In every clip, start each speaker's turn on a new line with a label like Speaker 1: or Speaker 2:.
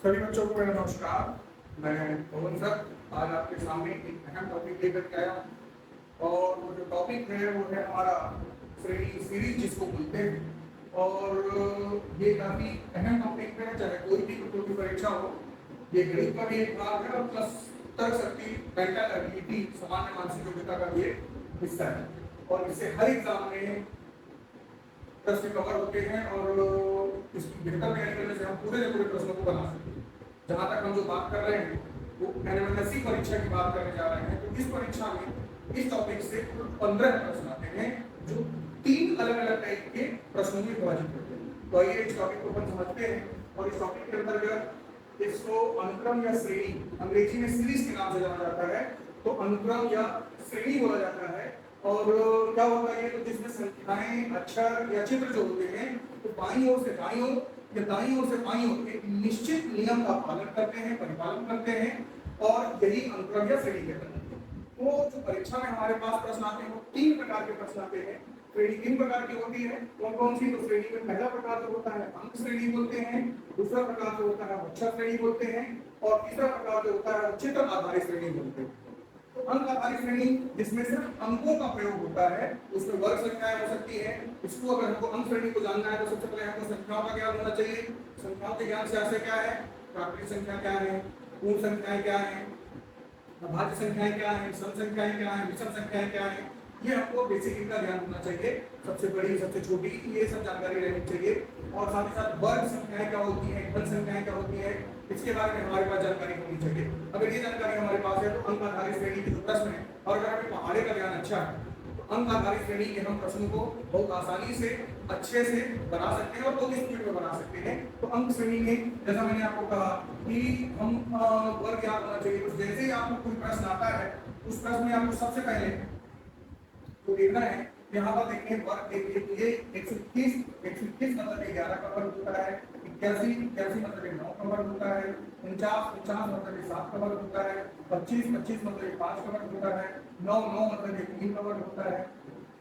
Speaker 1: सभी बच्चों को मेरा नमस्कार। मैं पवन सर आज आपके सामने एक अहम टॉपिक लेकर के आया और वो जो टॉपिक है वो है हमारा श्रेणी सीरीज जिसको बोलते हैं। और ये काफ़ी अहम टॉपिक है, चाहे कोई भी प्रतियोगी की परीक्षा हो। ये गणित का भी एक भाग है और प्लस तर्क शक्ति, मेंटल एबिलिटी, सामान्य मानसिक योग्यता का भी एक हिस्सा है। और इससे हर एग्जाम में प्रश्न कवर होते हैं और इसकी बेहतर तैयारी करने से हम पूरे के पूरे प्रश्नों को बना सकते हैं। जहाँ तक हम जो बात कर रहे हैं वो एनएमएससी परीक्षा की बात करने जा रहे हैं, तो इस परीक्षा में इस टॉपिक से 15 प्रश्न आते हैं जो 3 अलग अलग टाइप के प्रश्नों में विभाजित होते हैं। तो आइए इस टॉपिक को अपन समझते हैं। और इस टॉपिक के अंतर्गत इसको अनुक्रम या श्रेणी, अंग्रेजी में सीरीज के नाम से जाना जाता है, तो अनुक्रम या श्रेणी बोला जाता है। और क्या होता है, तो जिसमें संख्याएं, अक्षर या चित्र जो होते हैं तो बाईं ओर से दाईं ओर या दाईं ओर से बाईं ओर एक निश्चित नियम का पालन करते हैं, परिपालन करते हैं और यही अनुक्रम या श्रेणी कहते हैं। तो जो परीक्षा में हमारे पास प्रश्न आते हैं वो 3 प्रकार के प्रश्न आते हैं। श्रेणी 3 प्रकार की होती है। कौन कौन सी? तो श्रेणी में पहला प्रकार जो होता है अंक श्रेणी बोलते हैं, दूसरा प्रकार जो होता है अक्षर श्रेणी बोलते हैं और तीसरा प्रकार जो होता है चित्र आधारित श्रेणी बोलते हैं। अंक आधारित श्रेणी जिसमें सिर्फ अंकों का प्रयोग होता है, उसमें वर्ग संख्याएं हो सकती है। इसको अगर हमको अंक श्रेणी को जानना है तो सबसे पहले हमको संख्याओं का ज्ञान होना चाहिए। संख्याओं के ज्ञान से आशय क्या है? प्राकृतिक संख्या क्या है, पूर्ण संख्याएं क्या है, अभाज्य संख्याएं क्या है, सम संख्याएं क्या है, विषम संख्याएं क्या है, ये हमको बेसिक इनका ज्ञान होना चाहिए। सबसे बड़ी, सबसे छोटी, ये सब जानकारी रहनी चाहिए। और साथ ही साथ वर्ग संख्याएं क्या होती है, घन संख्याएं क्या होती है, इसके बारे में हमारे पास जानकारी होनी चाहिए। अगर ये जानकारी हमारे पास है तो अंक आधारित श्रेणी के जो प्रश्न है, और अगर हमें पहाड़े का ज्ञान अच्छा है तो अंक आधारित श्रेणी के हम प्रश्नों को बहुत आसानी से, अच्छे से बना सकते हैं और बहुत स्पीड में बना सकते हैं। तो अंक श्रेणी में जैसा मैंने आपको कहा कि हम वर्ग याद होना चाहिए। तो जैसे ही आपको कोई प्रश्न आता है उस प्रश्न में आपको सबसे पहले तो देखना है, यहाँ पर देखिए वर्ग देखिए 121 मतलब 11 का वर्ग होता है, 81 मतलब 9 का वर्ग होता है, 49 मतलब 7 का वर्ग होता है, 25 मतलब 5 का वर्ग होता है, 9 मतलब 3 का वर्ग होता है।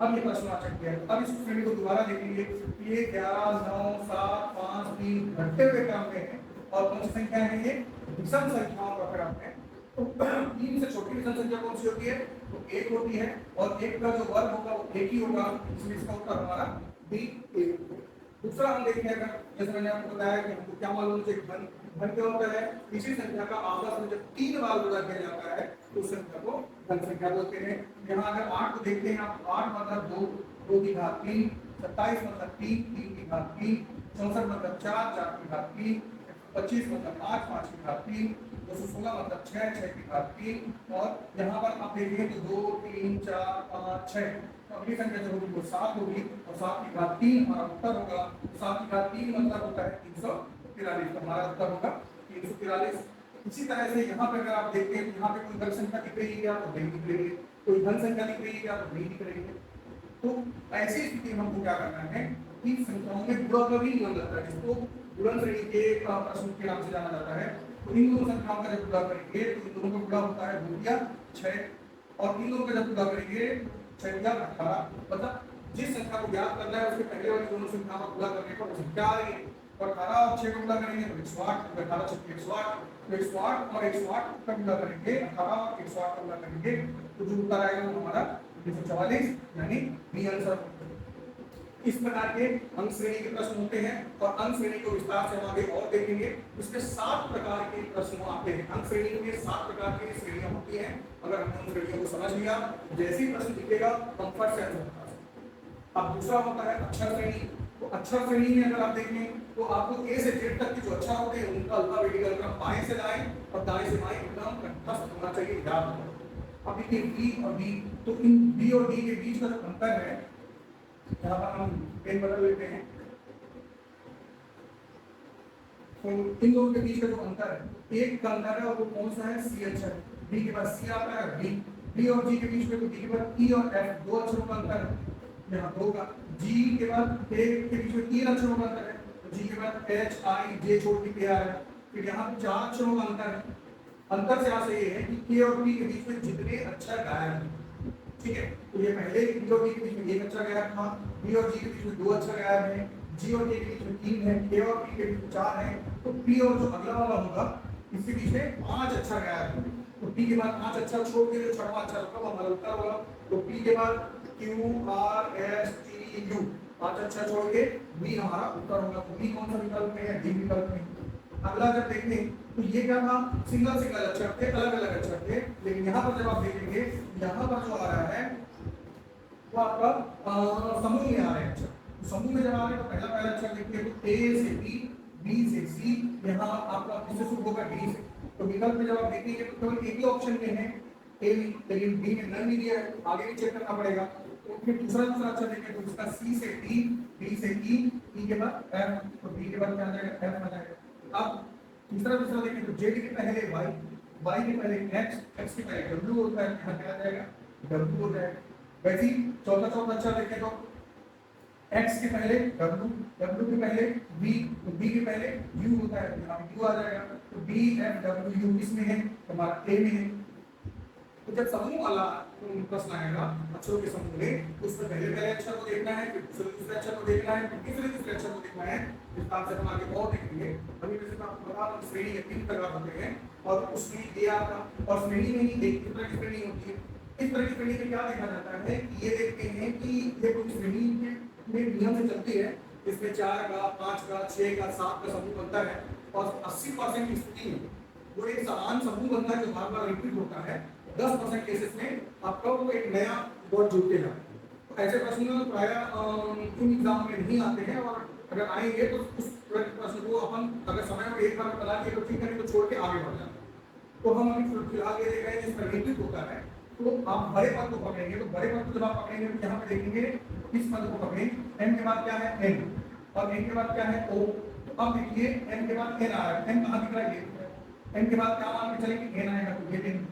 Speaker 1: अब ये प्रश्न आ सकते हैं। अब इस श्रेणी को दोबारा देखेंगे, ये 11, 9, 7, 5, 3 घटते हुए क्रम में है और कौन सी संख्या है? ये विषम संख्याओं का क्रम है। तो 3 से छोटी विषम संख्या कौन सी होती है? तो 1 होती है और 1 का जो वर्ग होगा वो 1 ही होगा, इसलिए इसका उत्तर हमारा बी 1। दूसरा हम देखेंगे, जैसे मैंने आपको बताया कि हमको क्या मालूम है, घन क्या होता है? किसी संख्या का आपस में जब 3 बार गुणा किया जाता है तो उस संख्या को घन संख्या बोलते हैं। यहाँ अगर 8 को देखते हैं आप, 8 मतलब 2 की घात 3, 27 मतलब 3 की घात 3, 64 मतलब 4 की घात 3, 25 मतलब 5 की घात 3, 216 मतलब 6 की घात 3 और यहाँ पर आप देखिए तो 2, 3, 4, 5, 6, तो अगली संख्या जो होगी वो 7 होगी और 7 की घात 3 हमारा उत्तर होगा। 7 की घात 3 मतलब होता है 343, तो हमारा उत्तर होगा 343। इसी तरह से यहाँ पे अगर आप देखते हैं तो यहाँ पे कोई वर्ग संख्या दिख रही है क्या? तो नहीं दिख रही है। कोई धन संख्या दिख रही है क्या? तो नहीं दिख रही है। तो ऐसी स्थिति में हमको क्या करना है कि संख्याओं में गुणा-भागी नियम लगता है, जिसको गुणन श्रेणी के प्रश्न के नाम से जाना जाता है। तो इन दोनों संख्याओं का जब गुणा करेंगे तो इन दोनों का गुणा होता है 2 या 6 और इन दोनों का जब गुणा करेंगे 6 या 18, मतलब जिस संख्या को ज्ञात करना है उसके पहले वाली दोनों संख्याओं का गुणा करने पर संख्या आ रही है। और 18 और 6 को गुणा करेंगे तो 108, 18 6 108, तो 108 और 108 का गुणा करेंगे, 18 और 108 का गुणा करेंगे तो जो उत्तर आएगा वो हमारा 244 यानी बी आंसर। इस प्रकार के अंक श्रेणी के प्रश्न होते हैं और अंक श्रेणी को विस्तार से हम आगे और देखेंगे। इसमें 7 प्रकार के प्रश्न आते हैं। अंक श्रेणी में 7 प्रकार की श्रेणियां होती हैं। अगर हमने उन श्रेणियों को समझ लिया, जैसे ही प्रश्न दिखेगा हम फट से आंसर बता सकते। अब दूसरा होता है अक्षर श्रेणी। तो अक्षर श्रेणी में अगर आप देखें तो आपको ए से जेड तक के जो अक्षर होते हैं उनका अल्फाबेटिकल क्रम बाएं से दाएं और दाएं से बाएं एकदम कंठस्थ होना चाहिए, याद रखो। अब देखिए बी और डी, तो इन बी और डी के बीच का जो अंतर है, यहाँ पर हम पेन बदल लेते हैं, तो इन दोनों के बीच का जो अंतर है, एक का अंतर है और वो कौन सा है? सी अक्षर। बी के बाद सी आता है, बी और जी के बीच में, तो बी के बाद ई और एफ 2 अक्षरों का अंतर है, यहाँ 2 का। जी के बाद ए के बीच में 3 अक्षरों का अंतर है, तो जी के बाद एच आई जे छोड़ के के आ रहा है, फिर यहाँ 4 अक्षरों का अंतर है। अंतर से आशय ये है कि के और पी के बीच में जितने अक्षर गायब हैं, ठीक है, तो ये पहले बी और डी के बीच में 1 अक्षर गायब था, बी और जी के बीच में 2 अक्षर गायब है, जी और के के बीच में 3 है, के और पी के बीच में 4 है, तो पी और जो अगला वाला होगा इसके बीच में 5 अक्षर गैप है। तो पी के बाद 5 अक्षर छोड़ के जो छठवां अक्षर होगा वो हमारा उत्तर होगा। तो पी के बाद Q R S T U 5 अक्षर छोड़ के बी हमारा उत्तर होगा। तो बी कौन सा विकल्प में है? डी विकल्प में। अगला जब देखें तो ये क्या था, सिंगल सिंगल अक्षर थे, अलग अलग अक्षर थे, लेकिन यहाँ पर जब आप देखेंगे यहाँ पर जो आ रहा है वो आपका समूह में आ रहे हैं अक्षर। तो समूह में जब आ रहे हैं तो पहला पहला अक्षर देखिए तो ए से बी से सी, यहाँ आपका किससे शुरू होगा? डी से। तो विकल्प में जब आप देखेंगे तो केवल एक ही ऑप्शन में है ए, लेकिन बी में नन नहीं दिया है, आगे भी चेक करना पड़ेगा। तो फिर दूसरा अक्षर देखें तो इसका सी से डी से ई के बाद एफ, तो डी के बाद क्या आ जाएगा? एफ आ जाएगा। अब तीसरा देखें तो जेड के पहले वाई के पहले एक्स के पहले डब्ल्यू होता है, यहाँ क्या आ जाएगा? डब्ल्यू हो जाएगा। वैसे ही चौथा अच्छा देखें तो x के पहले w, w के पहले v, तो v के पहले u होता है, यहाँ पे u आ जाएगा। तो b f w u किसमें है? हमारा a में है। तो जब समूह वाला प्रश्न आएगा अक्षरों के समूह में, तो उसमें पहले अक्षर को देखना है, फिर दूसरे अक्षर को देखना है, फिर तीसरे अक्षर को देखना है। इस बात से हम आगे और देखेंगे। अभी वैसे मैं आपको बता दूं श्रेणी के 3 प्रकार होते हैं और उसमें ये आपका और श्रेणी में ही एक तरह की श्रेणी होती है। इस तरह की श्रेणी में क्या देखा जाता है कि ये देखते हैं कि ये कोई श्रेणी में नियम से चलती है, इसमें 4 का 5 का 6 का 7 का समूह बनता है और 80% की स्थिति में वो एक समान समूह बनता है जो बार बार रिपीट होता है। 10% केसेस में आपका वो एक नया वर्ड जुड़ते हैं। तो ऐसे प्रश्न प्रायः इन एग्जाम में नहीं आते हैं और अगर आएंगे तो उस प्रश्न को अपन अगर समय में एक बार बता दिए तो ठीक है, तो छोड़ के आगे बढ़ जाते हैं। तो हम अभी फिलहाल ये देख रहे हैं जिसमें रिपीट होता है। तो आप बड़े पद को पकड़ेंगे, तो बड़े पद को जब आप पकड़ेंगे तो यहाँ पे देखेंगे इस पद को पकड़ें, एम के बाद क्या है? एन, और एन के बाद क्या है? ओ। तो अब देखिए एम के बाद एन आ रहा है, एन कहाँ दिख रहा है? ये एन के बाद क्या मान के चलेंगे? एन आएगा, तो ये एन।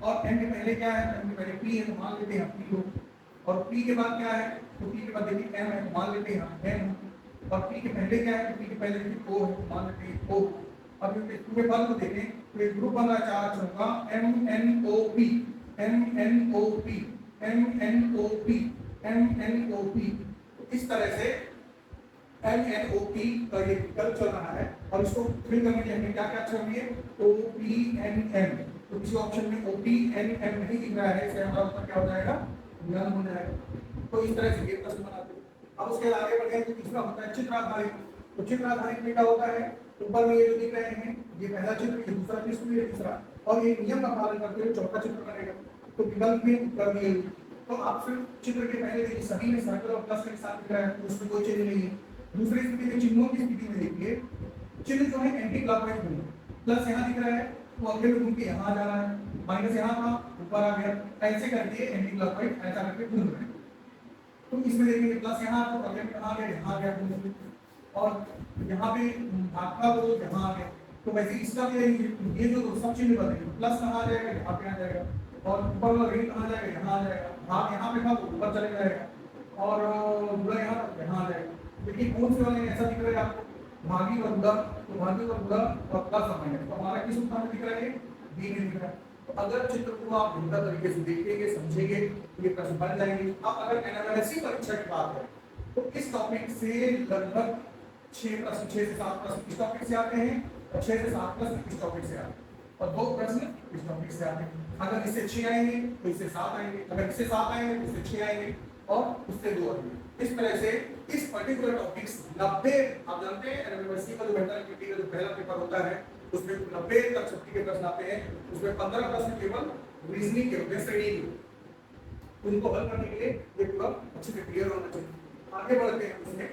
Speaker 1: और एन के पहले क्या है? एन के पहले पी है, तो मान लेते हैं पी हो। और पी के बाद क्या है? तो पी के बाद देखिए एम है, तो मान लेते हैं एन। और पी के पहले क्या है? तो पी के पहले देखिए ओ है, तो मान लेते हैं ओ। अब इस पूरे पद को देखें तो एक ग्रुप बन रहा है 4 अक्षरों का, M N O P, M N O P, M N O P, M N O P. इस तरह से एम एन ओ पी का ये विकल्प चल रहा है और इसको फिल करने के लिए क्या क्या अक्षर होंगे? O P N M. तो किसी ऑप्शन में ओ पी एन एम नहीं दिख रहा है, इससे हमारा उत्तर क्या हो जाएगा? नन हो जाएगा। तो इस तरह से ये प्रश्न बनाते हैं। अब उसके आगे बढ़े तो तीसरा होता है चित्र आधारित। तो चित्र आधारित में क्या होता है? ऊपर में ये जो दिख रहे हैं ये पहला चित्र, ये दूसरा चित्र, ये तीसरा, और ये नियम का पालन करते हुए चौथा चित्र बनेगा। तो विकल्प में उत्तर दिए। तो आप सिर्फ चित्र के पहले देखिए सभी में सर्कल और प्लस के साथ दिख रहा है, तो उसमें कोई चेंज नहीं है। दूसरी स्थिति में चिन्हों की स्थिति में देखिए चिन्ह जो है एंटी क्लॉकवाइज घूम, प्लस यहाँ दिख रहा है तो अगले में घूम के यहाँ जा रहा है, माइनस यहाँ था ऊपर आ गया, ऐसे करके एंटी क्लॉकवाइज ऐसा करके घूम रहे हैं। तो इसमें देखेंगे प्लस यहाँ तो अगले में कहाँ गया? यहाँ गया घूम, और यहाँ पे आपका वो यहाँ आ गया। तो वैसे इसका भी ये जो सब चिन्ह बनेंगे, प्लस कहाँ आ जाएगा? यहाँ पे आ जाएगा, और ऊपर वाला ऋण कहाँ जाएगा? यहाँ आ जाएगा। भाग यहाँ पे था वो ऊपर चले जाएगा, और बुरा यहाँ आ जाएगा। देखिए कौन से वाले ऐसा दिख रहा है आपको? भागी और बुरा, तो भागी और बुरा और प्लस समय, तो हमारा किस उत्तर में दिख रहा है? बी में दिख रहा है। तो अगर चित्र को आप बेहतर तरीके से देखेंगे, समझेंगे तो ये प्रश्न बन जाएंगे। अब अगर एनालिसिस परीक्षा की बात है तो इस टॉपिक से लगभग 6 से 7 प्रश्न इस टॉपिक से आते हैं और 6 से 7 प्रश्न इस टॉपिक से आते हैं और 2 प्रश्न इस टॉपिक से आते हैं। अगर इससे 6 आएंगे तो इससे 7 आएंगे, अगर इससे 7 आएंगे तो इससे 6 आएंगे और उससे 2 आएंगे। इस तरह से इस पर्टिकुलर टॉपिक्स 90, आप जानते हैं एनएमएससी का जो मेंटल का जो पहला पेपर होता है उसमें 90 तक 60 के प्रश्न आते हैं, उसमें 15 प्रश्न केवल रीजनिंग के होते हैं, श्रेणी के। उनको हल करने के लिए ये पूरा अच्छे से क्लियर होना चाहिए। आगे बढ़ते हैं उसमें,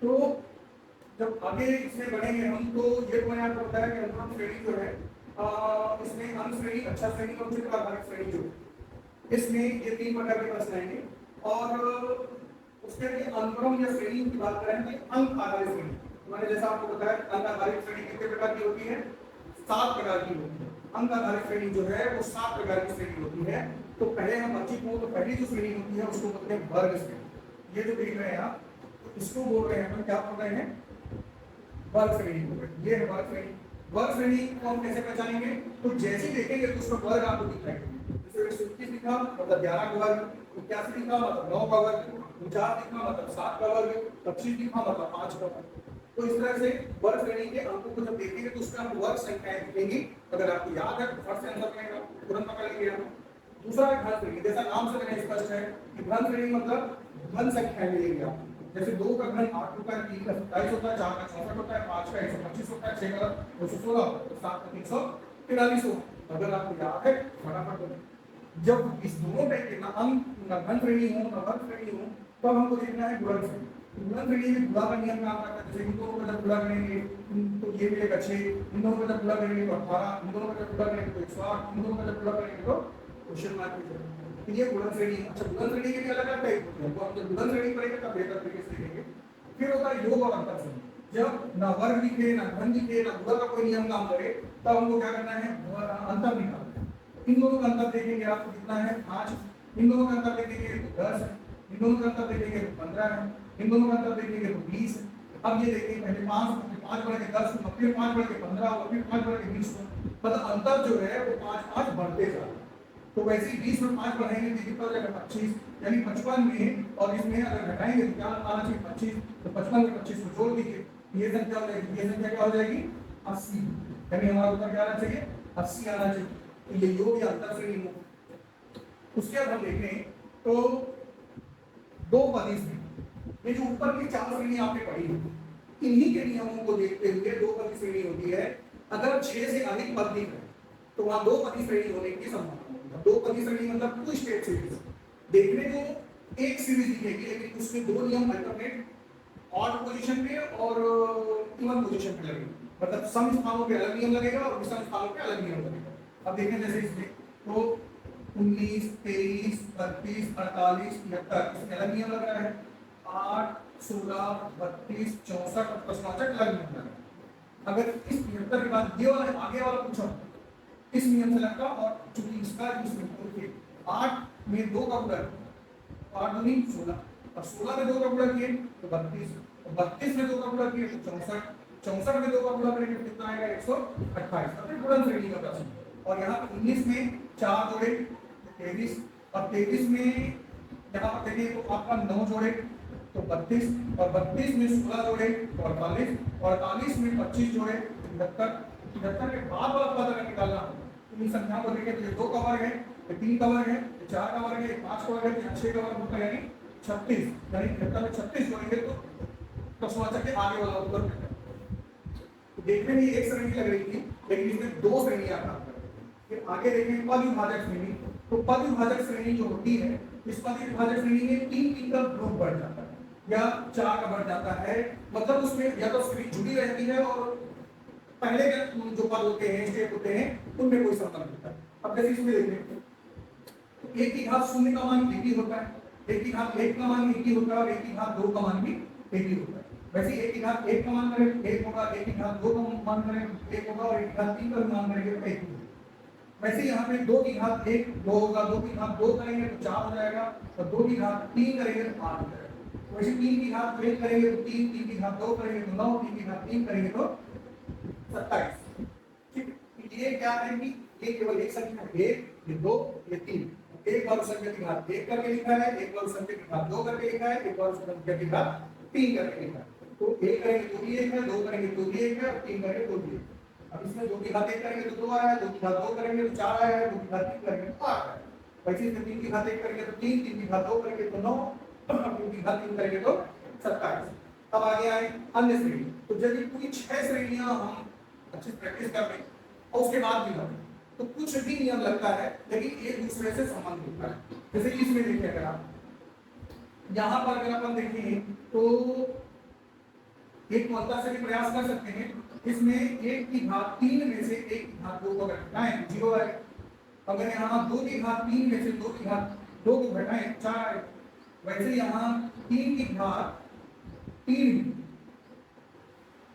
Speaker 1: तो जब आगे इसमें बढ़ेंगे हम तो ये तो मैंने आपको बताया कि अनुक्रम श्रेणी जो है इसमें अंक श्रेणी, अच्छा श्रेणी और चित्र आधारित श्रेणी जो इसमें ये 3 प्रकार के प्रश्न आएंगे। और उसके लिए अनुक्रम या श्रेणी की बात करें तो अंक आधारित श्रेणी, मैंने जैसा आपको बताया अंक आधारित श्रेणी कितने प्रकार की होती है? 7 प्रकार की होती है। अंक आधारित श्रेणी जो है वो 7 प्रकार की श्रेणी होती है। तो पहले हम बच्चे को तो पहली जो श्रेणी होती है उसको बोलते हैं वर्ग श्रेणी। ये जो देख रहे हैं आप तो इसको बोल रहे हैं, हम क्या बोल रहे हैं? वर्ग श्रेणी बोल रहे हैं। ये है वर्ग श्रेणी। वर्ग श्रेणी को हम कैसे पहचानेंगे? तो जैसे देखेंगे तो उसमें वर्ग आपको दिख जाएंगे। जैसे इसमें 21 लिखा मतलब 11 का वर्ग, 81 लिखा मतलब 9 का वर्ग, 49 लिखा मतलब 7 का वर्ग, 25 लिखा मतलब 5 का वर्ग। तो इस तरह से वर्ग श्रेणी के अंकों को जब देखेंगे तो उसमें हम वर्ग संख्याएं दिखेंगी। अगर आपको याद है तो फट से आंसर करेंगे, तुरंत पकड़ लेंगे आप। दूसरा है घन श्रेणी, जैसा नाम से मैंने स्पष्ट है कि घन श्रेणी मतलब घन संख्याएं मिलेंगी आपको। जैसे 2 का घन 8 होता है, 3 का 27 होता है, 4 का 64 होता है, 5 का 125 होता है, 6 का 216, 7 का 343 होता है। अगर आपको याद है फटाफट बोलिए। जब इस दोनों पे के ना अंक ना घन श्रेणी हो ना वर्ग श्रेणी हो तब हमको देखना है गुणन श्रेणी। गुणन श्रेणी में गुणा का नियम काम करता है। जैसे इन दोनों का जब गुणा करेंगे तो ये मिलेगा 6, इन दोनों का जब गुणा करेंगे तो 18, इन दोनों का जब गुणा करेंगे तो 108, इन दोनों का जब गुणा करेंगे तो क्वेश्चन मार्क हो जाएगा। तो ये गुणन श्रेणी है। अच्छा, गुणन श्रेणी के भी अलग अलग टाइप होते हैं, तो हम जब गुणन श्रेणी पढ़ेंगे तब बेहतर तरीके से देखेंगे। फिर होता है योग और अंतर श्रेणी। जब ना वर्ग दिखे ना घन दिखे ना गुणा का कोई नियम काम करे तब हमको क्या करना है, अंतर निकालना है। इन दोनों का अंतर देखेंगे आपको कितना है 5, इन दोनों का अंतर देखेंगे तो 10 है, इन दोनों का अंतर देखेंगे तो 15 है, इन दोनों का अंतर देखेंगे तो 20 है। अब ये देखिए पहले 5 बढ़ के 10 हुआ, फिर 5 बढ़ के 15 हुआ, फिर 5 बढ़ के 20 हुआ, मतलब अंतर जो है वो 5 बढ़ते जा रहा है। तो वैसे ही 20 में 5 बढ़ाएंगे तो कितना हो जाएगा 25, यानी 55 में और इसमें अगर घटाएंगे तो क्या आना चाहिए 25, तो 55 में 25 को जोड़ दीजिए, ये संख्या हो जाएगी, ये संख्या क्या हो जाएगी 80, यानी हमारा उत्तर क्या आना चाहिए 80 आना चाहिए। तो ये योग या अंतर श्रेणी हो। उसके बाद हम देखें तो दो पदी श्रेणी, ये जो ऊपर की 4 श्रेणी आपने पढ़ी है इन्हीं के नियमों को देखते हुए दो पदी श्रेणी होती है। अगर 6 से अधिक पद दिख रहे तो वहां दो पदी श्रेणी होने की संभावना है। दो पदी श्रेणी मतलब 2 स्टेट सीरीज, देखने को एक सीरीज दिखेगी लेकिन उसमें दो नियम अल्टरनेट ऑड पोजीशन पे और इवन पोजीशन पे लगेंगे, मतलब सम स्थानों पे अलग नियम लगेगा और विषम स्थानों पे अलग नियम लगेगा। अब देखें जैसे इसमें तो 19, 23, 32, 48, 73 इसमें अलग नियम लग रहा है, 8, 16, 32, 64 प्रश्नवाचक अलग नियम लग रहा है। अगर इस 73 के बाद ये वाला आगे वाला पूछा इस नियम से लगता और चूंकि इसका इसमें 8 में 2 का गुणा 8 दूनी 16 और 16 में 2 का गुणा किए तो 32 और 32 में 2 का गुणा किए तो 64, 64 में 2 का गुणा करेंगे तो कितना आएगा 128। अब गुणन श्रेणी का प्रश्न, और यहाँ पे 19 में 4 जोड़े 23 और 23 में यहाँ पर देखिए तो आपका 9 जोड़े तो 32 और 32 में 16 जोड़े तो 48 और 48 में 25 जोड़े 73, 73 के बाद वाला पद अगर निकालना हो तो इन संख्याओं को देखें तो ये 2 का वर्ग है, ये 3 का वर्ग है, ये 4 का वर्ग है, ये 5 का वर्ग है, ये 6 का वर्ग होता है यानी 36, यानी 73 में 36 जोड़ेंगे तो प्रश्नवाचक के आगे वाला उत्तर मिलता है। तो देखने में एक श्रेणी लग रही थी लेकिन इसमें दो श्रेणियां प्राप्त करें। फिर आगे देखें पद विभाजक श्रेणी, तो पद विभाजक श्रेणी जो होती है इस पद विभाजक श्रेणी में 3 का ग्रुप बढ़ जाता है या 4 का बढ़ जाता है, मतलब उसमें या तो श्रेणी जुड़ी रहती है और पहले के जो पद होते हैं स्टेप होते हैं उनमें कोई संबंध होता है। अब जैसे इसमें देखें तो 1 की घात 0 का मान 1 ही होता है, 1 की घात 1 का मान 1 ही होता है और 1 की घात 2 का मान भी 1 ही होता है। वैसे 1 की घात 1 का मान करें 1 होगा, 1 की घात 2 का मान करें 1 होगा और 1 की घात 3 का मान करेंगे तो 1 होगा। वैसे यहाँ पे 2 की घात 1 2 होगा, 2 की घात 2 करेंगे तो 4 हो जाएगा और 2 की घात 3 करेंगे तो 8 हो जाएगा। वैसे 3 की घात 1 करेंगे तो 3, 3 की घात 2 करेंगे तो 9, 3 की घात 3 करेंगे तो 27। ठीक, ये क्या है कि ये केवल एक संख्या है, 1, ये 2, ये 3। एक बार उस संख्या की घात 1 करके लिखा है, एक बार उस संख्या की घात 2 करके लिखा है, एक बार उस संख्या की घात 3 करके लिखा है। तो 1 करेंगे तो भी 1 है, 2 करेंगे तो भी 1 है और 3 करेंगे तो भी 1 है। अब इसमें 2 की घात 1 करेंगे तो 2 आया है, 2 की घात 2 करेंगे तो 4 आया है, 2 की घात 3 करेंगे तो 8 आया है। वैसे इसमें 3 की घात 1 करेंगे तो 3, 3 की घात 2 करेंगे तो 9, 3 की घात 3 करेंगे तो 27। अब आगे आए अन्य श्रेणी। तो यदि पूरी 6 श्रेणियां हम अच्छी प्रैक्टिस कर लें और उसके बाद भी हम तो कुछ भी नियम लगता है लेकिन एक दूसरे से संबंध होता है। जैसे कि इसमें देखिए अगर आप यहाँ पर अगर अपन देखें तो एक मात्रा से भी प्रयास कर सकते हैं। इसमें 1 की घात 3 में से 1 की घात 2 को घटाएं 0 आएगा। अगर यहाँ 2 की घात 3 में से 2 की घात 2 को घटाएं 4 आएगा। वैसे यहाँ 3 की घात 3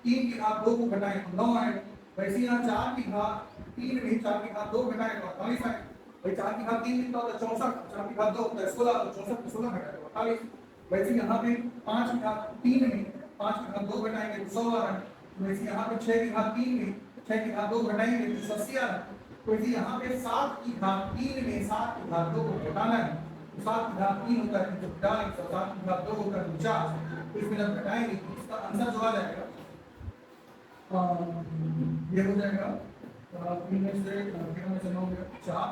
Speaker 1: की घात 2 को घटाएं तो 9 आएगा। वैसे यहाँ 4 की घात 3 में 4 की घात 2 घटाएं तो 48 आएगा। भाई 4 की घात 3 कितना होता है 64, 4 की घात 2 होता है 16, तो 64 में 16 घटाएं तो 48। वैसे यहाँ पे 5 की घात 3 में 5 की घात 2 घटाएंगे तो 100 आ रहा है। वैसे यहाँ पे 6 की घात 3 में 6 की घात 2 घटाएंगे तो 180 आ रहा है। तो यदि यहाँ पे 7 की घात 3 में 7 की घात 2 को घटाना है, तो 7 की घात 3 होता है 50, 7 की घात 2 होता है 50, तो इसमें जब घटाएंगे तो इसका आंसर जो आ जाएगा ये हो जाएगा 3 में से 9 हो गया 4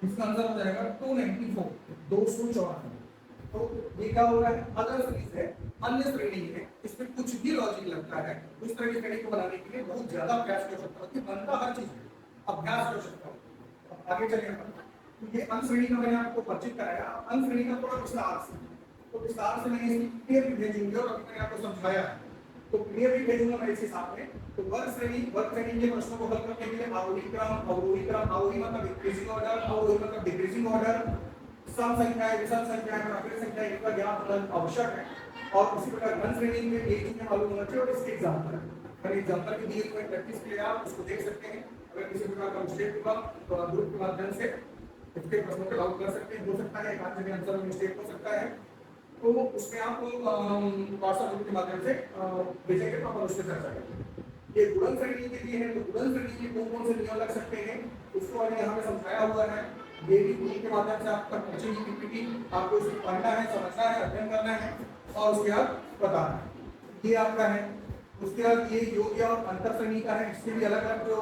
Speaker 1: इसका आंसर हो जाएगा 294 294। तो ये क्या हो रहा है, अदर सीरीज है, अन्य श्रेणी है, इसमें कुछ भी लॉजिक लगता है, उस तरह की श्रेणी को बनाने के लिए बहुत ज्यादा अभ्यास कर सकता हूँ, बनता हर चीज अभ्यास कर सकता हूँ। आगे चलेगा तो ये अंश श्रेणी का मैंने आपको परिचित कराया, अंश श्रेणी का थोड़ा विस्तार से, तो विस्तार से मैंने इसकी भी भेजूंगी और अभी मैंने आपको समझाया है, तो क्लियर भी भेजूंगा मैं इसी साथ में। तो वर्ग श्रेणी के प्रश्नों को हल करने के लिए आरोही क्रम, आरोही मतलब इंक्रीजिंग ऑर्डर, अवरोही मतलब डिक्रीजिंग ऑर्डर, सम संख्याएं, विषम संख्याएं और अकेले संख्याएं इनका ज्ञान होना आवश्यक है। और उसी प्रकार घन श्रेणी में एक चीज मालूम होना चाहिए और इसके एग्जांपल, अगर एग्जांपल के दिए हुए प्रैक्टिस के लिए आप उसको देख सकते हैं। अगर किसी प्रकार का मिस्टेक हुआ तो आप ग्रुप के माध्यम से इसके प्रश्नों को डाउट कर सकते हैं, हो सकता है एक आध जगह आंसर में मिस्टेक हो सकता है, तो उसमें आप व्हाट्सएप ग्रुप के माध्यम से भेजेंगे तो अपन उससे चर्चा करेंगे। ये गुणन श्रेणी के लिए है, तो गुणन श्रेणी के कौन से नियम लग सकते हैं उसको मैंने यहाँ पे समझाया हुआ है। ये भी गुण के माध्यम से आपका कोचिंग पीपीटी आपको इसको पढ़ना है, समझना है, अध्ययन करना है और उसके बाद बताना है। ये आपका है। उसके बाद ये योग्य और अंतर श्रेणी का है, इसके भी अलग अलग जो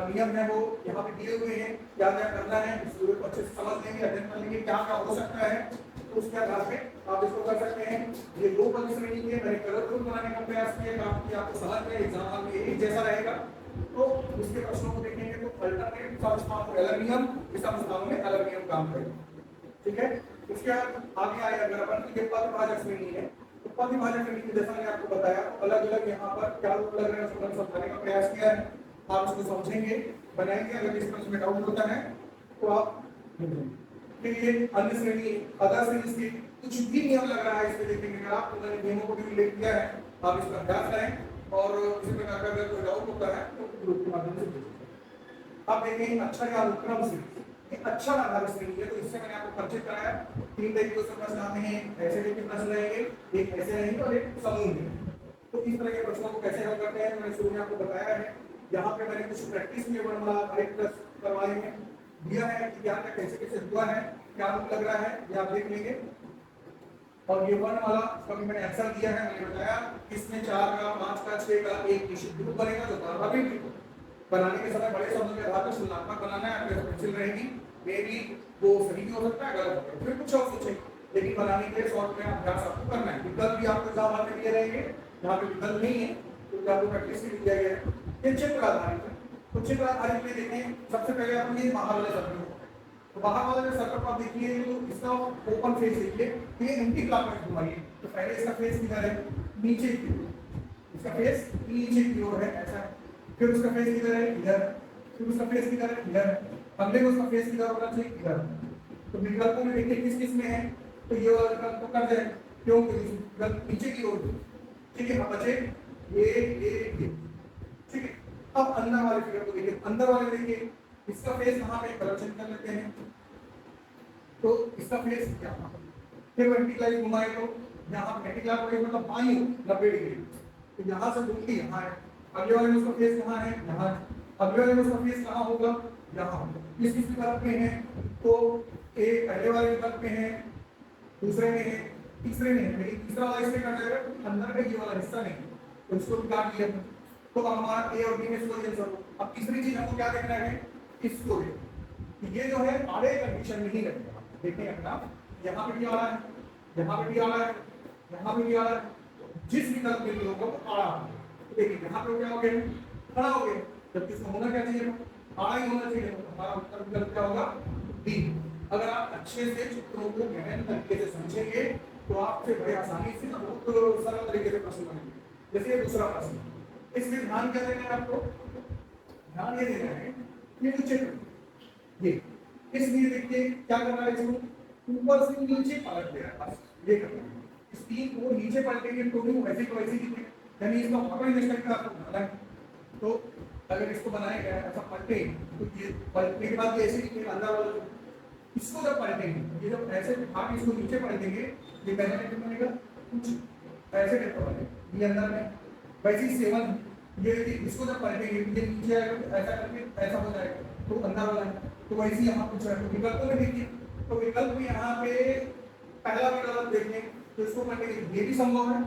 Speaker 1: नियम है वो यहाँ पे दिए हुए हैं, क्या क्या करना है इसको अच्छे से समझ लेंगे, अध्ययन कर लेंगे क्या क्या हो सकता है, तो उसके आधार पे आप इसको कर सकते हैं। ये दो पद श्रेणी के मैंने कलरफुल बनाने का प्रयास किया ताकि आपको समझ में एग्जाम में एक जैसा रहेगा। तो इसके प्रश्नों को देखेंगे तो अल्टरनेट संस्थाओं में अलग नियम, इस संस्थाओं में अलग नियम काम करेंगे, ठीक है। उसके बाद आगे आया अगर अपन की पदभाजक श्रेणी है, तो पदभाजक श्रेणी में जैसा मैंने आपको बताया अलग अलग यहाँ पर क्या रूप लग रहे हैं उसको समझाने का प्रयास किया है, आप उसको समझेंगे, बनाएंगे। अगर इस प्रश्न में डाउट होता है तो आप फिर ये अन्य श्रेणी अदर श्रेणी के कुछ भी नियम लग रहा है इसमें देखेंगे, अगर आप उन्होंने नियमों को भी उल्लेख किया है आप इस पर अभ्यास करें और इसी प्रकार का अगर कोई डाउट होता है तो ग्रुप के माध्यम से पूछें। अब देखें अच्छा या अनुक्रम श्रेणी, ये अच्छा आधार श्रेणी है, तो इससे मैंने आपको परिचित कराया। 3 तरीकों से प्रश्न आते हैं, ऐसे टाइप प्रश्न रहेंगे, एक ऐसे रहेंगे और एक समूह में। तो इस तरह के प्रश्नों को कैसे हल करते हैं मैंने शुरू में आपको बताया है। यहाँ पे मैंने कुछ प्रैक्टिस में वर्णमाला आधारित प्रश्न करवाए हैं, दिया है कि क्या क्या कैसे कैसे हुआ है, क्या रूप लग रहा है, ये आप देख लेंगे। और ये वर्णमाला कभी मैंने आंसर दिया है, मैंने बताया इसमें 4 का 5 का 6 का एक निश्चित ग्रुप बनेगा जो स्वाभाविक बनाने के समय बड़े शब्दों के आधार पर तुलनात्मक बनाना है, आपके पेंसिल रहेगी, मे भी वो सही भी हो सकता है गलत हो सकता है, फिर कुछ और सोचें, लेकिन बनाने के लिए शॉर्ट में अभ्यास आपको करना है। विकल्प भी आपको एग्जाम में दिए रहेंगे, यहाँ पे विकल्प नहीं है तो आपको प्रैक्टिस भी दिया गया है। ये चित्र आधारित है, तो चित्र आधारित में देखें सबसे पहले अपन ये बाहर वाले सर्कल, तो बाहर वाले सर्कल को आप देखिए तो इसका ओपन फेस देखिए, ये एंटी क्लॉकवाइज घुमाइए, तो पहले इसका फेस किधर है, नीचे की ओर, इसका फेस नीचे की ओर है ऐसा, फिर उसका फेस किधर है, इधर, फिर उसका फेस किधर है, इधर, अगले को उसका फेस किधर होना चाहिए, इधर। तो विकल्पों में देखिए किस किस में है, तो ये वाला विकल्प तो कर जाए क्यों, विकल्प नीचे की ओर, ठीक है। अब बचे ये, ठीक है। अब अंदर वाले फिगर को देखिए, अंदर वाले देखिए इसका फेस कहाँ पे, कलर चेंज कर लेते हैं, तो इसका फेस यहाँ, फिर वर्टिकल घुमाए तो यहाँ एंटीक्लॉकवाइज मतलब बाईं 90 डिग्री, तो यहाँ से घूमती यहाँ है, अगले वाले में उसका फेस कहाँ है, यहाँ है, अगले वाले में उसका फेस कहाँ होगा, यहाँ होगा। किस किस विकल्प में है, तो एक पहले वाले विकल्प में है, दूसरे में है, तीसरे में है, लेकिन तीसरा वाला इसमें कट जाएगा, अंदर का ये वाला हिस्सा नहीं, तो इसको भी काट लिया। तो हमारा ए और बी में इसको आंसर हो। अब तीसरी चीज हमको क्या देखना है, इसको ये जो है आड़े कंडीशन में ही रहेगा, देखिए अपना यहाँ पे भी आ रहा है, यहाँ पे भी आ रहा है, यहाँ पे भी आ रहा है, जिस विकल्प में भी होगा वो आड़ा है। तो देखिए यहाँ पे क्या हो गया, खड़ा हो गया, जबकि इसमें होना क्या चाहिए, आड़ा ही होना चाहिए, तो हमारा उत्तर विकल्प क्या होगा, डी। अगर आप अच्छे से चित्रों को गहन तरीके से समझेंगे तो आपसे बड़े आसानी से बहुत सरल तरीके से प्रश्न बनेंगे। जैसे ये दूसरा प्रश्न, इसमें ध्यान क्या देना है आपको, ध्यान ये देना है ये जो चित्र ये, इसलिए देखिए क्या करना है, इसको ऊपर से नीचे पलट दे रहा है, बस ये करना है। इस तीन को नीचे पलटेंगे तो भी वैसे को वैसे दिखे, यानी इसका ऑटो इंस्टेंट का आपको बनाना है। तो अगर इसको बनाया गया ऐसा पलटे तो ये पलटने के बाद ये ऐसे दिखेगा अंदर वाला, इसको जब पलटेंगे, ये जब ऐसे आप इसको नीचे पलटेंगे ये पहले कैसे बनेगा, कुछ ऐसे टाइप का बनेगा, ये अंदर में वैसे ही सेवन, ये देखिए इसको जब पलटेंगे ये नीचे आएगा तो ऐसा करके ऐसा हो जाएगा तो अंदर वाला है। तो वैसे ही यहाँ पूछ रहा है, तो विकल्पों में देखिए, तो विकल्प में यहाँ पे पहला विकल्प देखें तो इसको पलटेंगे ये भी संभव है,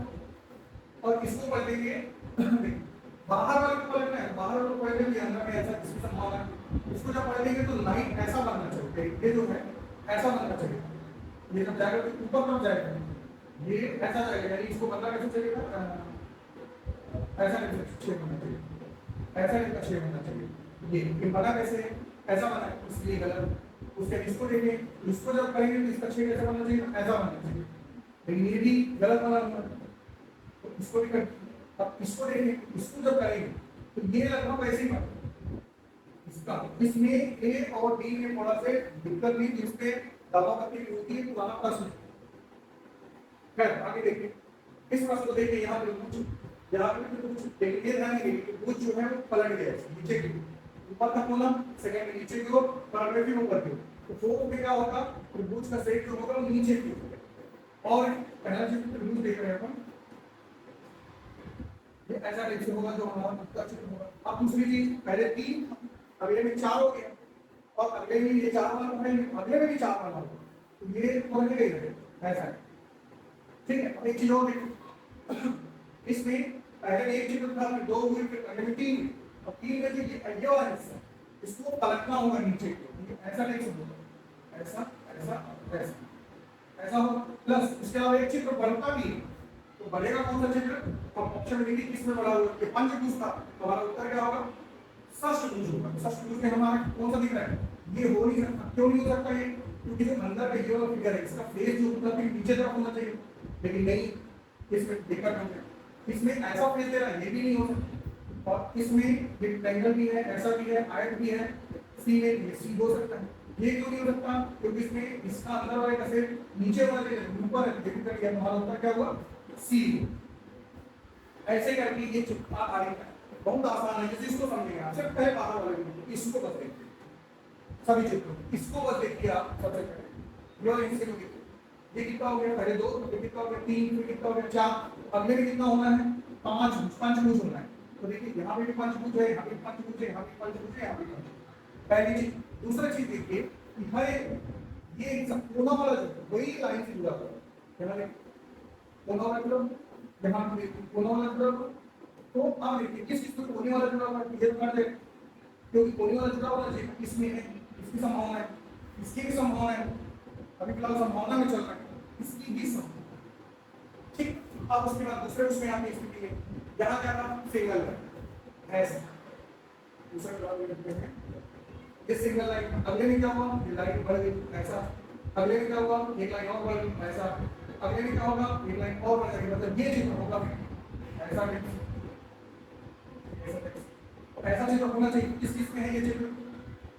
Speaker 1: और इसको पलटेंगे बाहर वाले को पलटना है, बाहर वाले को पलटेंगे अंदर में ऐसा किसी संभावना है। इसको जब पलटेंगे तो लाइन ऐसा बनना चाहिए, ये जो है ऐसा बनना चाहिए, ये जब जाएगा तो ऊपर तरफ जाएगा, ये ऐसा जाएगा, यानी इसको बदला कैसे चलेगा, ऐसा नहीं शेप होना चाहिए, ऐसा नहीं शेप होना चाहिए, ये बना कैसे है, ऐसा बना है, इसलिए गलत। उसके इसको देखें, इसको जब करेंगे तो इसका शेप ऐसा बनना चाहिए, ऐसा बनना चाहिए, लेकिन ये भी गलत बना हुआ है, तो इसको भी कर। अब इसको देखें, इसको जब करेंगे तो ये लगभग वैसे ही बना इसका, इसमें ए और डी में थोड़ा से दिक्कत नहीं, जिसपे दावा करके होती है पुराना प्रश्न। खैर आगे देखिए, इस प्रश्न को देखिए, यहाँ पे कुछ देखिए, ध्यान दीजिए कुछ जो है वो पलट गया है नीचे की ऊपर का कॉलम, सेकंड में नीचे की ओर, थर्ड में फिर ऊपर की ओर, तो फोर्थ में क्या होगा, त्रिभुज का सेट जो होगा वो नीचे की ओर। और पहला चित्र त्रिभुज देख रहे हैं अपन, ये ऐसा टाइप से होगा जो हमारा चित्र होगा। अब दूसरी चीज, पहले 3, अगले में 4 हो गया, और अगले में ये 4 वाला है, अगले में भी 4 वाला होगा, तो ये पलट गई है, ऐसा है, ठीक है। अब एक चीज और देखो, इसमें पहले एक चित्र था, फिर 2 हुए, फिर अगले में 3, और 3 में ये वाला हिस्सा इसको पलटना होगा नीचे की, ऐसा टाइप से होगा, ऐसा ऐसा ऐसा ऐसा होगा। प्लस इसके अलावा एक चित्र बढ़ता भी है, तो बढ़ेगा कौन सा चित्र, तो ऑप्शन में देखिए किसमें बढ़ा हुआ है, पंचभुज था, तो हमारा उत्तर क्या होगा, षष्ठभुज होगा। षष्ठभुज में हमारा कौन सा दिख रहा है, ये हो नहीं सकता, क्यों नहीं हो सकता ये, क्योंकि जो अंदर का ये वाला फिगर है इसका फेस जो मतलब नीचे तरफ होना चाहिए, लेकिन नहीं, इसमें दिक्कत है, इसमें ऐसा फेस दे रहा है, ये भी नहीं हो सकता, और इसमें ये ट्रायंगल भी है, ऐसा भी है, आयत भी है, सी में ये सी हो सकता है, ये क्यों नहीं हो सकता, क्योंकि इसमें इसका अंदर वाले का सेट नीचे वाले ऊपर है, लेकिन कर हमारा उत्तर क्या हुआ, सी। ऐसे करके ये चित्र आ रही है, बहुत आसान है, जैसे इसको समझेंगे आप, सिर्फ पहले बाहर वाले इसको बस देखिए, सभी चित्रों इसको बस देखिए आप, सबसे पहले ये इनसे देखिए, ये कितना हो गया, पहले 2, फिर कितना हो गया 3, फिर कितना हो गया 4, अगले में कितना होना है, 5, पंचभुज होना है। तो देखिए यहाँ पे भी पंचभुज है, यहाँ पे पंचभुज है, यहाँ पे पंचभुज है, यहाँ पे पंचभुज। पहली चीज, दूसरी चीज देखिए कि हर ये कोना वाला जो वही लाइन से जुड़ा हुआ है, यहाँ कोना वाला जुड़ा, यहाँ पे कोना वाला जुड़ा हुआ, तो अब देखिए किस चीज को कोने वाला जुड़ा हुआ है, ये कर दे, क्योंकि कोने वाला जुड़ा हुआ है, इसमें है, इसकी संभावना है, इसकी भी संभावना है, अभी फिलहाल संभावना में चल रहा है, इसकी भी संभावना, ठीक। अब उसके बाद दूसरे उसमें यहाँ पे स्थिति है, यहाँ क्या था, सिंगल है, ऐसा दूसरा जवाब ये लिखते हैं, ये सिंगल लाइन, अगले में क्या हुआ, ये लाइन बढ़ गई, ऐसा, अगले में क्या हुआ, एक लाइन और बढ़ गई, ऐसा, अगले में क्या होगा, एक लाइन और बढ़ जाएगी, मतलब ये चित्र होगा ऐसा, ऐसा चित्र होना चाहिए। किस किस में है ये चित्र,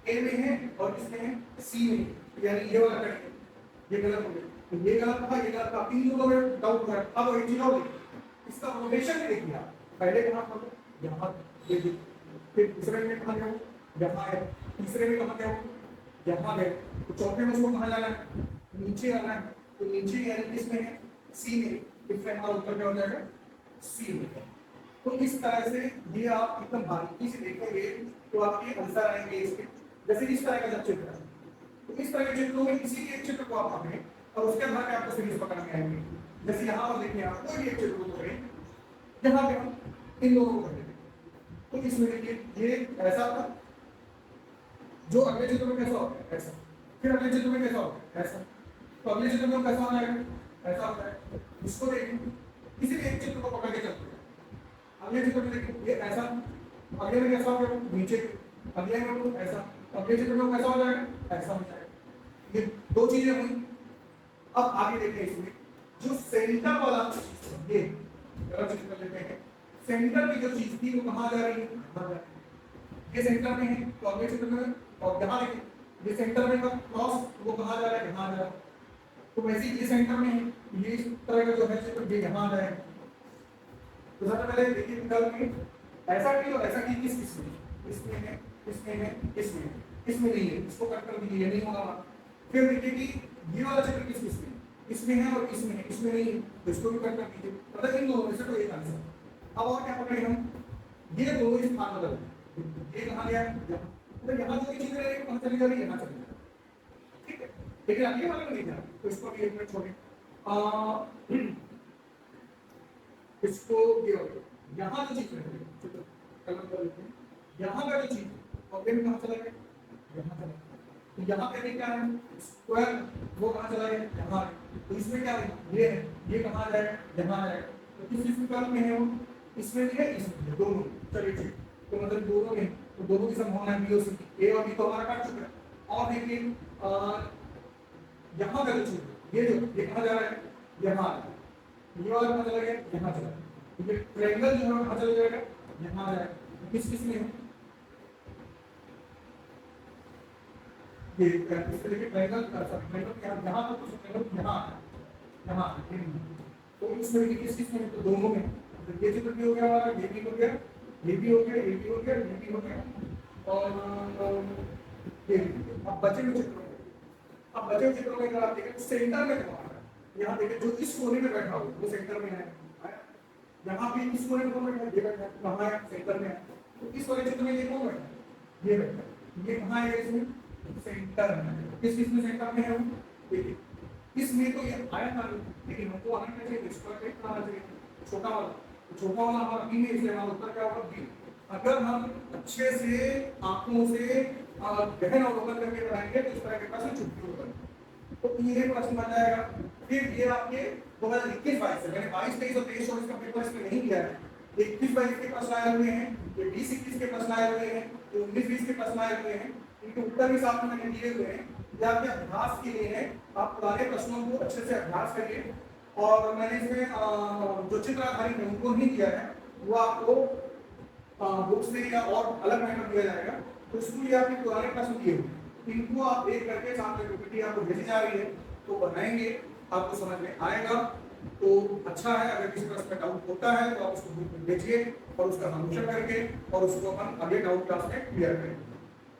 Speaker 1: ए में है और किसमें है, सी में, यानी ये वाला करेंगे, ये गलत हो गया, तो ये गलत था, ये गलत था, तीन दोनों में डाउट हो रहा है। अब एक चीज और देखिए, इसका रोटेशन भी देखिए आप, पहले कहाँ था, यहाँ, ये फिर दूसरे में कहाँ गया, यहाँ है, तीसरे में कहाँ गया, यहाँ गया, तो चौथे में उसको कहाँ जाना है, नीचे आना है, तो नीचे यानी किसमें है, सी में, इसमें हमारा उत्तर क्या हो जाएगा, सी में। तो इस तरह से ये आप एकदम बारीकी से देखेंगे तो आपके आंसर आएंगे इसके, जैसे इस तरह का जब चित्र है, तो इस तरह के चित्रों में किसी एक चित्र को आप पकड़ें और उसके बाद में आपको सीरीज पकड़ में आएंगे। जैसे यहाँ पर देखिए, आप कोई भी एक चित्र को पकड़ें, यहाँ पे हम इन दोनों को पकड़ेंगे, तो इसमें देखिए ये ऐसा था, जो अगले चित्र में कैसा होता है, ऐसा, फिर अगले चित्र में कैसा होता है, ऐसा, तो अगले चित्र में कैसा हो जाएगा, ऐसा होता है। इसको देखें, किसी भी एक चित्र को पकड़ के चलते हैं, अगले चित्र में देखिए ये ऐसा, अगले में कैसा हो गया, नीचे, अगले में ऐसा, अगले चित्र में कैसा हो जाएगा, ऐसा हो जाएगा। ये दो चीजें हुई। अब आगे देखिए, इसमें जो सेंटर वाला ये चित्र लेते हैं, सेंटर की जो चीज थी वो कहाँ जा रही है, ये सेंटर में है, तो अगले चित्र में, और यहाँ देखिए ये सेंटर में का क्रॉस वो कहाँ जा रहा है, यहाँ जा रहा है, तो वैसे ही ये सेंटर में है, ये इस तरह का जो है चित्र ये यहाँ जाएगा। तो सबसे पहले देखिए विकल्प में ऐसा की और ऐसा की किस किस में, इसमें है, इसमें है, इसमें है, इसमें नहीं है, इसको कट कर दीजिए, ये नहीं होगा। फिर देखिए कि ये वाला चित्र किस किस में, इसमें है और इसमें है, इसमें नहीं है, तो इसको भी कट कर दीजिए, मतलब इन दोनों में से कोई एक आंसर। अब और क्या पकड़े हम, ये दोनों स्थान बदल, ये कहाँ गया, तो यहाँ जो चीज है कहाँ चली जा रही है, यहाँ चली जा रही है, ठीक है। लेकिन अब ये वाला नहीं था, तो इसको भी एक मिनट छोड़े, इसको ये हो गया, यहाँ जो चीज है कलर कर लेते हैं, यहाँ का जो चीज और फिर कहाँ चला गया, यहाँ चला गया। तो यहाँ पे क्या है स्क्वायर, वो कहाँ चला गया, यहाँ। तो इसमें क्या है, ये है, ये कहाँ जाएगा, यहाँ जाएगा। तो किस विकल्प में है वो, इसमें भी है, इसमें दोनों, चलिए ठीक। तो मतलब दोनों में, तो दोनों की संभावना है बी और सी, ए और बी तो हमारा काट चुका है। और देखिए यहाँ का जो चीज ये जो ये कहाँ जा रहा है, यहाँ, ये वाला कहाँ चला गया, यहाँ चला गया। ये ट्रायंगल जो है कहाँ चला जाएगा, यहाँ जाएगा। किस किस में है ये, इसके लिए ट्रायंगल ट्रायंगल यहाँ तो कुछ ट्रायंगल यहाँ तो इसमें किस किस में, तो दोनों में। तो ये चित्र भी हो गया हमारा, ये भी हो गया, ये भी हो गया, ये भी हो गया, ये भी हो गया, और ये भी। अब बचे हुए चित्रों में, अब बचे हुए चित्रों में अगर आप देखें तो सेंटर में कौन है, यहाँ देखें जो इस कोने में बैठा हो वो सेंटर में है, यहाँ भी इस कोने में कौन बैठा है, ये बैठा है, कहाँ है, सेंटर में है। तो इस वाले चित्र में ये कौन बैठा है, ये बैठा है, ये कहाँ है, इसमें सेंटर में। किस किस में सेंटर में है वो, देखिए इसमें तो ये आया था, लेकिन हमको आना चाहिए इसका एक आना चाहिए छोटा वाला, छोटा वाला हमारा बी में, इसलिए हमारा उत्तर क्या होगा, बी। अगर हम अच्छे से आंखों से गहन अवलोकन करके पढ़ाएंगे तो इस तरह के प्रश्न छुट्टी होगा, तो ये प्रश्न बन जाएगा। फिर ये आपके 2021-22 से, मैंने 22-23 और 23-24 का पेपर इसमें नहीं किया है, 21-22 के प्रश्न आए हुए हैं, ये 20-21 के प्रश्न आए हुए हैं, 19-20 के प्रश्न आए हुए हैं, इनके उत्तर भी साथ में मैंने दिए हुए हैं। ये आपके अभ्यास के लिए है, आप पुराने प्रश्नों को अच्छे से अभ्यास करिए। और मैंने इसमें जो चित्र आधारित है उनको नहीं दिया है, वो आपको बुक से या और अलग मेथड दिया जाएगा। तो इसके लिए आपके पुराने प्रश्न दिए हुए, इनको आप देख करके साथ में पीपीटी आपको भेजी जा रही है तो बनाएंगे, आपको समझ में आएगा तो अच्छा है। अगर किसी प्रश्न में डाउट होता है तो आप उसको ग्रुप में भेजिए और उसका सॉल्यूशन करके और उसको अपन आगे डाउट क्लास में क्लियर करेंगे।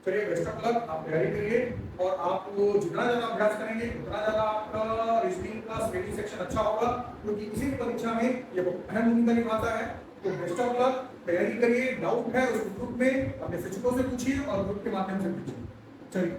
Speaker 1: चलिए बेस्ट ऑफ लक, आप तैयारी करिए और आप जितना ज्यादा अभ्यास करेंगे उतना ज्यादा आपका रीजनिंग का स्पेलिंग सेक्शन अच्छा होगा, क्योंकि किसी भी परीक्षा में ये बहुत अहम भूमिका निभाता है। तो बेस्ट ऑफ लक, तैयारी करिए, डाउट है उस ग्रुप में अपने शिक्षकों से पूछिए और ग्रुप के माध्यम से पूछिए। चलिए।